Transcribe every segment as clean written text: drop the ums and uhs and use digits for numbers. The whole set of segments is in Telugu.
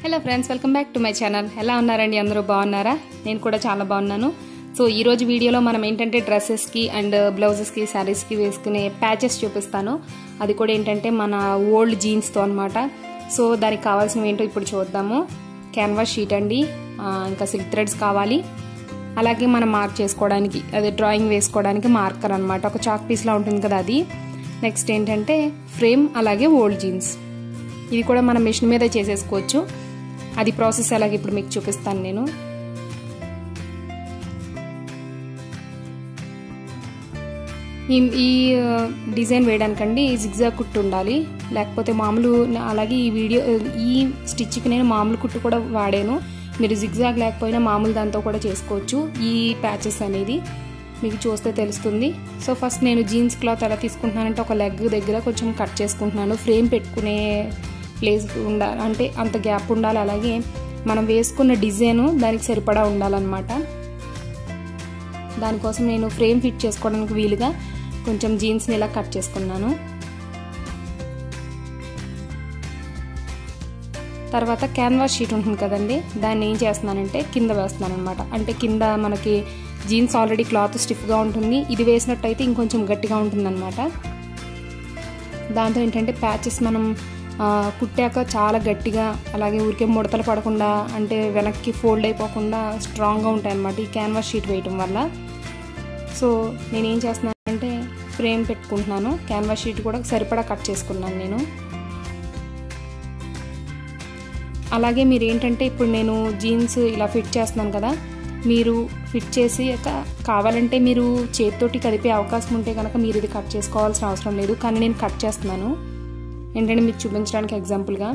Hello friends, welcome back to my channel. ఎలా ఉన్నారండి? అందరూ బాగున్నారా? నేను కూడా చాలా బాగున్నాను. సో ఈ రోజు వీడియోలో మనం ఏంటంటే డ్రెస్సెస్కి అండ్ బ్లౌజెస్కి శారీస్కి వేసుకునే ప్యాచెస్ చూపిస్తాను. అది కూడా ఏంటంటే మన ఓల్డ్ జీన్స్తో అనమాట. సో దానికి కావాల్సినవి ఏంటో ఇప్పుడు చూద్దాము. క్యాన్వాస్ షీట్ అండి, ఇంకా సిల్క్ థ్రెడ్స్ కావాలి. అలాగే మనం మార్క్ చేసుకోవడానికి, అదే డ్రాయింగ్ వేసుకోవడానికి మార్కర్ అనమాట, ఒక చాక్ పీస్లా ఉంటుంది కదా అది. నెక్స్ట్ ఏంటంటే ఫ్రేమ్, అలాగే ఓల్డ్ జీన్స్. ఇది కూడా మనం మిషన్ మీద చేసేసుకోవచ్చు. అది ప్రాసెస్ అలాగే ఇప్పుడు మీకు చూపిస్తాను నేను. ఈ డిజైన్ వేయడానికండి జిగ్జాగ్ కుట్టు ఉండాలి, లేకపోతే మామూలు. అలాగే ఈ స్టిచ్కి నేను మామూలు కుట్టు కూడా వాడాను. మీరు జిగ్జాగ్ లేకపోయినా మామూలు దాంతో కూడా చేసుకోవచ్చు ఈ ప్యాచెస్ అనేది. మీకు చూస్తే తెలుస్తుంది. సో ఫస్ట్ నేను జీన్స్ క్లాత్ ఎలా తీసుకుంటున్నానంటే ఒక లెగ్ దగ్గర కొంచెం కట్ చేసుకుంటున్నాను. ఫ్రేమ్ పెట్టుకునే ప్లేస్ ఉండాలి, అంటే అంత గ్యాప్ ఉండాలి. అలాగే మనం వేసుకున్న డిజైన్ దానికి సరిపడా ఉండాలన్నమాట. దానికోసం నేను ఫ్రేమ్ ఫిట్ చేసుకోవడానికి వీలుగా కొంచెం జీన్స్ని ఇలా కట్ చేసుకున్నాను. తర్వాత క్యాన్వాస్ షీట్ ఉంటుంది కదండి, దాన్ని ఏం చేస్తున్నానంటే కింద వేస్తున్నాను అనమాట. అంటే కింద మనకి జీన్స్ ఆల్రెడీ క్లాత్ స్టిఫ్గా ఉంటుంది, ఇది వేసినట్టయితే ఇంకొంచెం గట్టిగా ఉంటుంది అనమాట. దాంతో ఏంటంటే ప్యాచెస్ మనం కుట్టాక చాలా గట్టిగా, అలాగే ఊరికే ముడతలు పడకుండా, అంటే వెనక్కి ఫోల్డ్ అయిపోకుండా స్ట్రాంగ్గా ఉంటాయి అన్నమాట ఈ క్యాన్వాస్ షీట్ వేయటం వల్ల. సో నేనేం చేస్తున్నానంటే ఫ్రేమ్ పెట్టుకుంటున్నాను. క్యాన్వాస్ షీట్ కూడా సరిపడా కట్ చేసుకున్నాను నేను. అలాగే మీరు ఏంటంటే ఇప్పుడు నేను జీన్స్ ఇలా ఫిట్ చేస్తున్నాను కదా, మీరు ఫిట్ చేసి కావాలంటే మీరు చేతితోటి కదిపే అవకాశం ఉంటే కనుక మీరు ఇది కట్ చేసుకోవాల్సిన అవసరం లేదు. కానీ నేను కట్ చేస్తున్నాను ఏంటంటే మీకు చూపించడానికి ఎగ్జాంపుల్గా.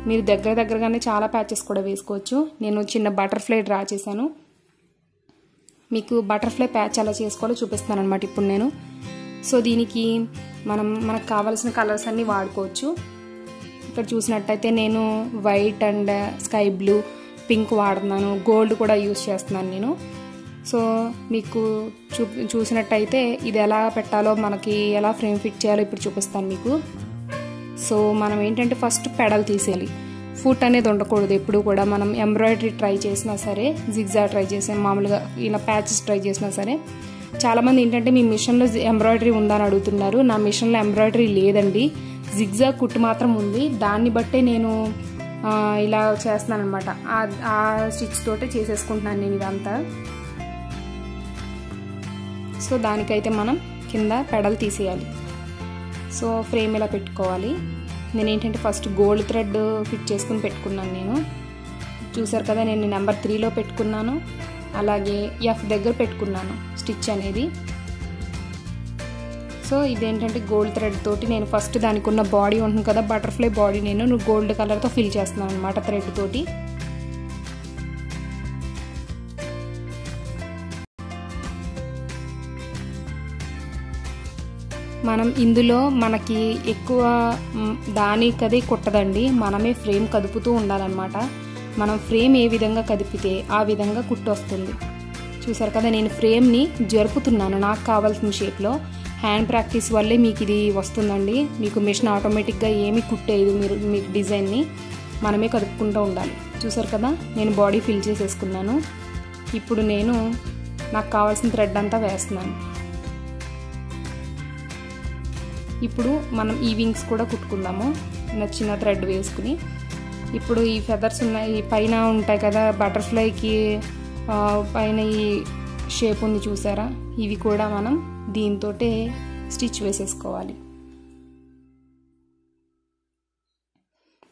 మీరు దగ్గరగానే చాలా ప్యాచెస్ కూడా వేసుకోవచ్చు. నేను చిన్న బటర్ఫ్లై డ్రా చేశాను. మీకు బటర్ఫ్లై ప్యాచ్ ఎలా చేసుకోవాలో చూపిస్తాను అనమాట ఇప్పుడు నేను. సో దీనికి మనకు కావాల్సిన కలర్స్ అన్నీ వాడుకోవచ్చు. ఇక్కడ చూసినట్టయితే నేను white and sky blue, pink వాడుతున్నాను, గోల్డ్ కూడా యూజ్ చేస్తున్నాను నేను. సో మీకు చూసినట్టయితే ఇది ఎలా పెట్టాలో, మనకి ఎలా ఫ్రేమ్ ఫిట్ చేయాలో ఇప్పుడు చూపిస్తాను మీకు. సో మనం ఏంటంటే ఫస్ట్ పెడల్ తీసేయాలి. ఫుట్ అనేది ఉండకూడదు ఎప్పుడు కూడా. మనం ఎంబ్రాయిడరీ ట్రై చేసినా సరే, జిగ్జాగ్ ట్రై చేసినా, మామూలుగా ఇలా ప్యాచెస్ ట్రై చేసినా సరే, చాలామంది ఏంటంటే మీ మిషన్లో ఎంబ్రాయిడరీ ఉందని అడుగుతున్నారు. నా మిషన్లో ఎంబ్రాయిడరీ లేదండి, జిగ్జాగ్ కుట్టు మాత్రం ఉంది. దాన్ని బట్టే నేను ఇలా చేస్తున్నాను అనమాట. ఆ స్టిచ్ తోటే చేసేసుకుంటున్నాను నేను ఇదంతా. సో దానికైతే మనం కింద పెడల్ తీసేయాలి. సో ఫ్రేమ్ ఇలా పెట్టుకోవాలి. నేను ఏంటంటే ఫస్ట్ గోల్డ్ థ్రెడ్ ఫిట్ చేసుకుని పెట్టుకున్నాను నేను. చూసారు కదా, నేను నెంబర్ 3లో పెట్టుకున్నాను. అలాగే ఎఫ్ దగ్గర పెట్టుకున్నాను స్టిచ్ అనేది. సో ఇదేంటంటే గోల్డ్ థ్రెడ్ తోటి నేను ఫస్ట్ దానికి ఉన్న బాడీ ఉంటుంది కదా, బటర్ఫ్లై బాడీ, నేను గోల్డ్ కలర్తో ఫిల్ చేస్తున్నాను అనమాట థ్రెడ్ తోటి. మనం ఇందులో మనకి ఎక్కువ దానికదే కుట్టదండి, మనమే ఫ్రేమ్ కదుపుతూ ఉండాలన్నమాట. మనం ఫ్రేమ్ ఏ విధంగా కదిపితే ఆ విధంగా కుట్టు వస్తుంది. చూసారు కదా, నేను ఫ్రేమ్ని జరుపుతున్నాను నాకు కావాల్సిన షేప్లో. హ్యాండ్ ప్రాక్టీస్ వల్లే మీకు ఇది వస్తుందండి. మీకు మిషన్ ఆటోమేటిక్గా ఏమి కుట్టేది, మీకు డిజైన్ని మనమే కదుపుకుంటూ ఉండాలి. చూసారు కదా, నేను బాడీ ఫిల్ చేసేసుకున్నాను. ఇప్పుడు నేను నాకు కావాల్సిన థ్రెడ్ అంతా వేస్తున్నాను. ఇప్పుడు మనం ఈ వింగ్స్ కూడా కుట్టుకుందాము చిన్న థ్రెడ్ వేసుకుని. ఇప్పుడు ఈ ఫెదర్స్ ఉన్నాయి, పైన ఉంటాయి కదా బటర్ఫ్లైకి పైన ఈ షేప్ ఉంది చూసారా, ఇవి కూడా మనం దీంతో స్టిచ్ వేసేసుకోవాలి.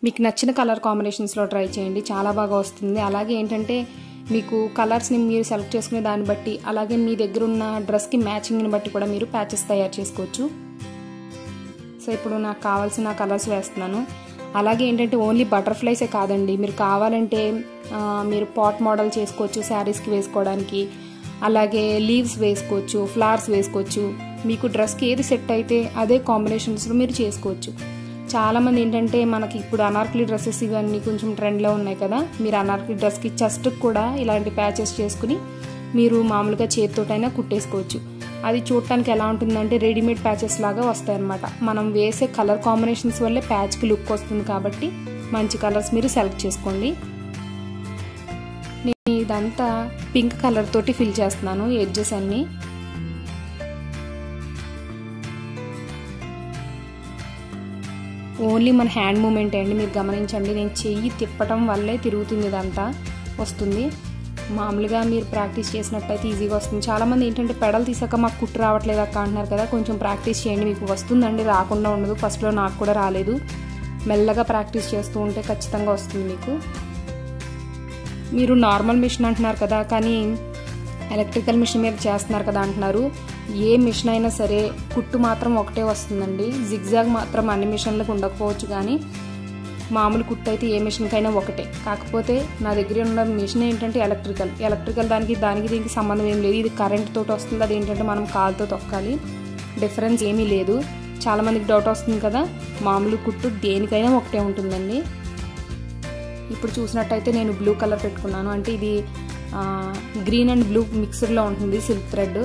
మీకు నచ్చిన కలర్ కాంబినేషన్స్లో ట్రై చేయండి, చాలా బాగా వస్తుంది. అలాగే ఏంటంటే మీకు కలర్స్ని మీరు సెలెక్ట్ చేసుకునే దాన్ని బట్టి, అలాగే మీ దగ్గర ఉన్న డ్రెస్కి మ్యాచింగ్ని బట్టి కూడా మీరు ప్యాచెస్ తయారు చేసుకోవచ్చు. సో ఇప్పుడు నాకు కావాల్సిన కలర్స్ వేస్తున్నాను. అలాగే ఏంటంటే ఓన్లీ బటర్ఫ్లైసే కాదండి, మీరు కావాలంటే మీరు పాట్ మోడల్ చేసుకోవచ్చు శారీస్కి వేసుకోవడానికి. అలాగే లీవ్స్ వేసుకోవచ్చు, ఫ్లవర్స్ వేసుకోవచ్చు. మీకు డ్రెస్కి ఏది సెట్ అయితే అదే కాంబినేషన్స్లో మీరు చేసుకోవచ్చు. చాలామంది ఏంటంటే మనకి ఇప్పుడు అనార్కలి డ్రెస్సెస్ ఇవన్నీ కొంచెం ట్రెండ్లో ఉన్నాయి కదా, మీరు అనార్కలి డ్రెస్కి చెస్ట్కి కూడా ఇలాంటి ప్యాచెస్ చేసుకుని మీరు మామూలుగా చేతితోటైనా కుట్టేసుకోవచ్చు. అది చూడటానికి ఎలా ఉంటుందంటే రెడీమేడ్ ప్యాచెస్ లాగా వస్తాయి అన్నమాట. మనం వేసే కలర్ కాంబినేషన్స్ వల్లే ప్యాచ్కి లుక్ వస్తుంది కాబట్టి మంచి కలర్స్ మీరు సెలెక్ట్ చేసుకోండి. నేను ఇదంతా పింక్ కలర్ తోటి ఫిల్ చేస్తున్నాను ఎడ్జెస్ అన్నీ. ఓన్లీ మన హ్యాండ్ మూమెంట్ అండి, మీరు గమనించండి. నేను చెయ్యి తిప్పటం వల్లే తిరుగుతుంది, ఇదంతా వస్తుంది. మామూలుగా మీరు ప్రాక్టీస్ చేసినట్టయితే ఈజీగా వస్తుంది. చాలామంది ఏంటంటే పెడల్ తీసాక మాకు కుట్టు రావట్లేదు అక్క అంటున్నారు కదా, కొంచెం ప్రాక్టీస్ చేయండి, మీకు వస్తుందండి, రాకుండా ఉండదు. ఫస్ట్లో నాకు కూడా రాలేదు, మెల్లగా ప్రాక్టీస్ చేస్తూ ఉంటే ఖచ్చితంగా వస్తుంది మీకు. మీరు నార్మల్ మిషన్ అంటున్నారు కదా, కానీ ఎలక్ట్రికల్ మిషన్ మీద చేస్తున్నారు కదా అంటున్నారు. ఏ మిషన్ అయినా సరే కుట్టు మాత్రం ఒకటే వస్తుందండి. జిగ్జాగ్ మాత్రం అన్ని మిషన్లకు ఉండకపోవచ్చు, కానీ మామూలు కుట్టు అయితే ఏ మిషన్కైనా ఒకటే. కాకపోతే నా దగ్గర ఉన్న మిషన్ ఏంటంటే ఎలక్ట్రికల్ దానికి దీనికి సంబంధం ఏం లేదు. ఇది కరెంట్ తోటి వస్తుంది, అది ఏంటంటే మనం కాలుతో తొక్కాలి, డిఫరెన్స్ ఏమీ లేదు. చాలామందికి డౌట్ వస్తుంది కదా, మామూలు కుట్టు దేనికైనా ఒకటే ఉంటుందండి. ఇప్పుడు చూసినట్టయితే నేను బ్లూ కలర్ పెట్టుకున్నాను, అంటే ఇది గ్రీన్ అండ్ బ్లూ మిక్స్డ్లో ఉంటుంది సిల్క్ థ్రెడ్.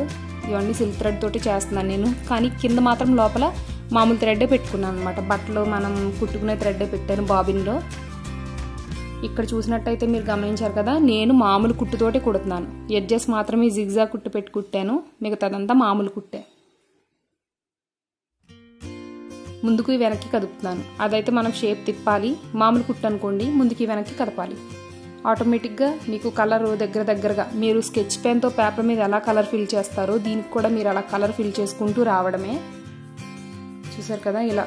ఇవన్నీ సిల్క్ థ్రెడ్ తోటి చేస్తున్నాను నేను, కానీ కింద మాత్రం లోపల మామూలు థ్రెడ్డే పెట్టుకున్నాను అనమాట. బట్టలు మనం కుట్టుకునే థ్రెడ్డే పెట్టాను బాబిన్లో. ఇక్కడ చూసినట్టయితే మీరు గమనించారు కదా, నేను మామూలు కుట్టుతోటి కుడుతున్నాను. ఎడ్జెస్ మాత్రమే జిగ్జా కుట్టు పెట్టి కుట్టాను, మిగతాదంతా మామూలు కుట్టే. ముందుకు వెనక్కి కదుపుతున్నాను, అదైతే మనం షేప్ తిప్పాలి. మామూలు కుట్టు అనుకోండి, ముందుకి వెనక్కి కదపాలి. ఆటోమేటిక్గా మీకు కలర్ దగ్గరగా మీరు స్కెచ్ పెన్తో పేపర్ మీద ఎలా కలర్ ఫిల్ చేస్తారో దీనికి కూడా మీరు అలా కలర్ ఫిల్ చేసుకుంటూ రావడమే. చూసారు కదా, ఇలా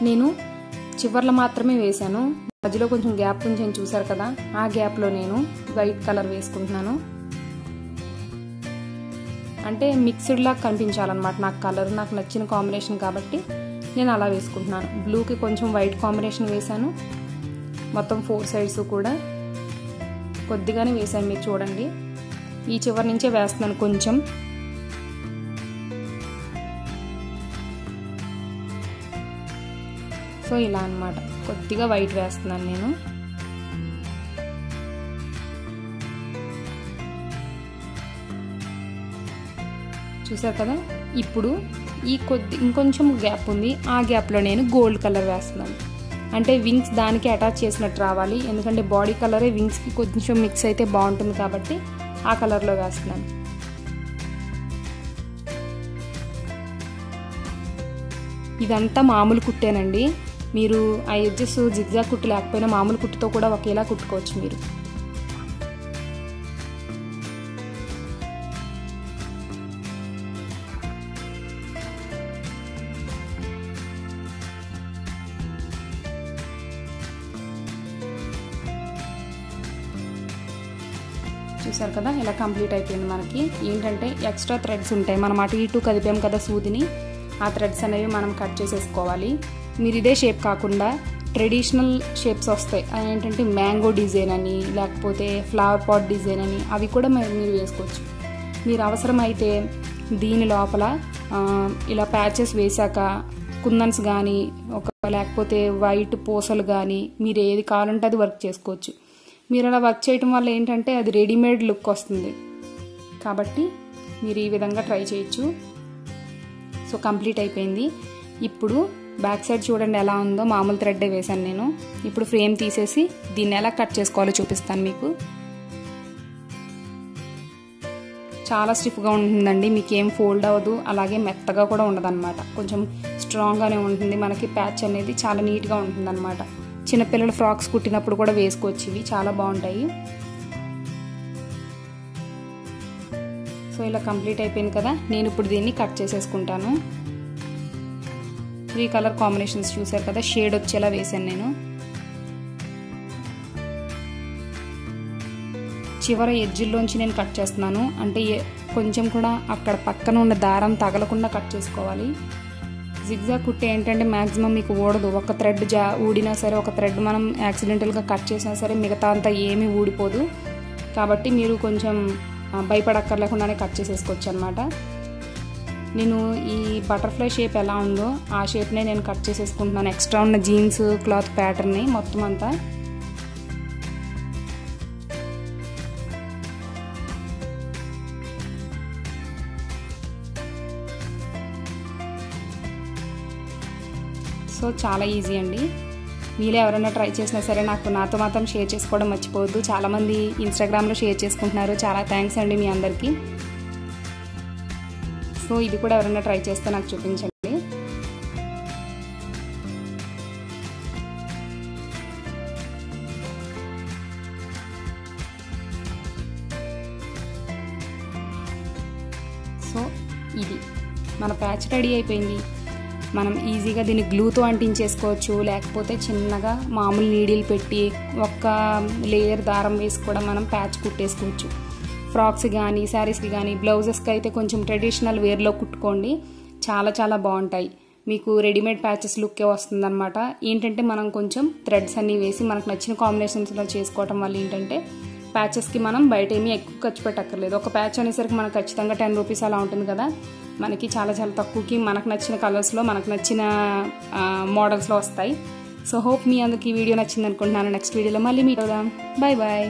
నేను చివర్లో మాత్రమే వేశాను, మధ్యలో కొంచెం గ్యాప్ ఉంచాను చూసారు కదా, ఆ గ్యాప్లో నేను వైట్ కలర్ వేసుకుంటున్నాను. అంటే మిక్స్డ్లా కనిపించాలన్నమాట నాకు కలర్, నాకు నచ్చిన కాంబినేషన్ కాబట్టి నేను అలా వేసుకుంటున్నాను. బ్లూకి కొంచెం వైట్ కాంబినేషన్ వేశాను, మొత్తం 4 సైడ్స్ కూడా కొద్దిగానే వేసాను, మీరు చూడండి. ఈ చివరి నుంచే వేస్తున్నాను కొంచెం. సో ఇలా అన్నమాట, కొద్దిగా వైట్ వేస్తున్నాను నేను. చూసారు కదా, ఇప్పుడు ఈ ఇంకొంచెం గ్యాప్ ఉంది, ఆ గ్యాప్లో నేను గోల్డ్ కలర్ వేస్తున్నాను. అంటే వింగ్స్ దానికి అటాచ్ చేసినట్టు రావాలి, ఎందుకంటే బాడీ కలరే వింగ్స్కి కొంచెం మిక్స్ అయితే బాగుంటుంది కాబట్టి ఆ కలర్లో వేస్తున్నాను. ఇదంతా మామూలు కుట్టేనండి, మీరు ఆ ఎడ్జెస్ జిగ్జాగ్ కుట్టు లేకపోయినా మామూలు కుట్టుతో కూడా ఒకేలా కుట్టుకోవచ్చు మీరు. చూసారు కదా, ఇలా కంప్లీట్ అయిపోయింది. మనకి ఏంటంటే ఎక్స్ట్రా థ్రెడ్స్ ఉంటాయి, మనం అటు ఇటు కదిపాం కదా సూదిని, ఆ థ్రెడ్స్ అనేవి మనం కట్ చేసేసుకోవాలి. మీరు ఇదే షేప్ కాకుండా ట్రెడిషనల్ షేప్స్ వస్తాయి, అవి ఏంటంటే మ్యాంగో డిజైన్ అని, లేకపోతే ఫ్లవర్ పాట్ డిజైన్ అని, అవి కూడా మీరు వేసుకోవచ్చు. మీరు అవసరమైతే దీని లోపల ఇలా ప్యాచెస్ వేసాక కుందన్స్ కానీ లేకపోతే వైట్ పూసలు కానీ మీరు ఏది కావాలంటే అది వర్క్ చేసుకోవచ్చు. మీరు అలా వర్క్ చేయటం వల్ల ఏంటంటే అది రెడీమేడ్ లుక్ వస్తుంది, కాబట్టి మీరు ఈ విధంగా ట్రై చేయొచ్చు. సో కంప్లీట్ అయిపోయింది. ఇప్పుడు బ్యాక్ సైడ్ చూడండి ఎలా ఉందో, మామూలు థ్రెడ్డే వేశాను నేను. ఇప్పుడు ఫ్రేమ్ తీసేసి దీన్ని ఎలా కట్ చేసుకోవాలో చూపిస్తాను మీకు. చాలా స్టిఫ్గా ఉంటుందండి, మీకు ఏం ఫోల్డ్ అవ్వదు, అలాగే మెత్తగా కూడా ఉండదన్నమాట, కొంచెం స్ట్రాంగ్గానే ఉంటుంది. మనకి ప్యాచ్ అనేది చాలా నీట్గా ఉంటుందన్నమాట. చిన్నపిల్లల ఫ్రాక్స్ కుట్టినప్పుడు కూడా వేసుకోవచ్చు, ఇవి చాలా బాగుంటాయి. సో ఇలా కంప్లీట్ అయిపోయింది కదా, నేను ఇప్పుడు దీన్ని కట్ చేసేసుకుంటాను. 3 కలర్ కాంబినేషన్స్ చూసారు కదా, షేడ్ వచ్చేలా వేసాను నేను. చివరి ఎడ్జిల్లోంచి నేను కట్ చేస్తున్నాను, అంటే కొంచెం కూడా అక్కడ పక్కన ఉన్న దారం తగలకుండా కట్ చేసుకోవాలి. జిగ్జాగ్ కుట్టే ఏంటంటే మ్యాక్సిమం మీకు ఊడదు, ఒక థ్రెడ్ ఊడినా సరే, ఒక థ్రెడ్ మనం యాక్సిడెంటల్గా కట్ చేసినా సరే మిగతా అంతా ఏమీ ఊడిపోదు. కాబట్టి మీరు కొంచెం భయపడక్కర్లేకుండానే కట్ చేసేసుకోవచ్చు అనమాట. నేను ఈ బటర్ఫ్లై షేప్ ఎలా ఉందో ఆ షేప్నే నేను కట్ చేసేసుకుంటున్నాను, ఎక్స్ట్రా ఉన్న జీన్స్ క్లాత్ ప్యాటర్న్ని మొత్తం అంతా. సో చాలా ఈజీ అండి. మీలో ఎవరైనా ట్రై చేసినా సరే నాతో మాత్రం షేర్ చేసుకోవడం మర్చిపోవద్దు. చాలామంది ఇన్స్టాగ్రామ్లో షేర్ చేసుకుంటున్నారు. చాలా థ్యాంక్స్ అండి మీ అందరికీ. సో ఇది కూడా ఎవరైనా ట్రై చేస్తే నాకు చూపించండి. సో ఇది మన ప్యాచ్ రెడీ అయిపోయింది. మనం ఈజీగా దీన్ని గ్లూతో అంటించేసుకోవచ్చు, లేకపోతే చిన్నగా మామూలు నీడిల్ పెట్టి ఒక్క లేయర్ దారం వేసి కూడా మనం ప్యాచ్ కుట్టేసుకోవచ్చు. ఫ్రాక్స్ కానీ శారీస్కి కానీ బ్లౌజెస్కి అయితే కొంచెం ట్రెడిషనల్ వేర్లో కుట్టుకోండి, చాలా చాలా బాగుంటాయి. మీకు రెడీమేడ్ ప్యాచెస్ లుక్కే వస్తుందన్నమాట. ఏంటంటే మనం కొంచెం థ్రెడ్స్ అన్నీ వేసి మనకు నచ్చిన కాంబినేషన్స్లో చేసుకోవటం వల్ల ఏంటంటే ప్యాచెస్కి మనం బయట ఏమీ ఎక్కువ ఖర్చు పెట్టక్కర్లేదు. ఒక ప్యాచ్ అనేసరికి మనకు ఖచ్చితంగా 10 రూపీస్ అలా ఉంటుంది కదా, మనకి చాలా చాలా తక్కువకి మనకు నచ్చిన కలర్స్లో మనకు నచ్చిన మోడల్స్లో వస్తాయి. సో హోప్ మీ అందరికి ఈ వీడియో నచ్చింది అనుకుంటున్నాను. నెక్స్ట్ వీడియోలో మళ్ళీ మీట్ అవుదాం. Bye bye.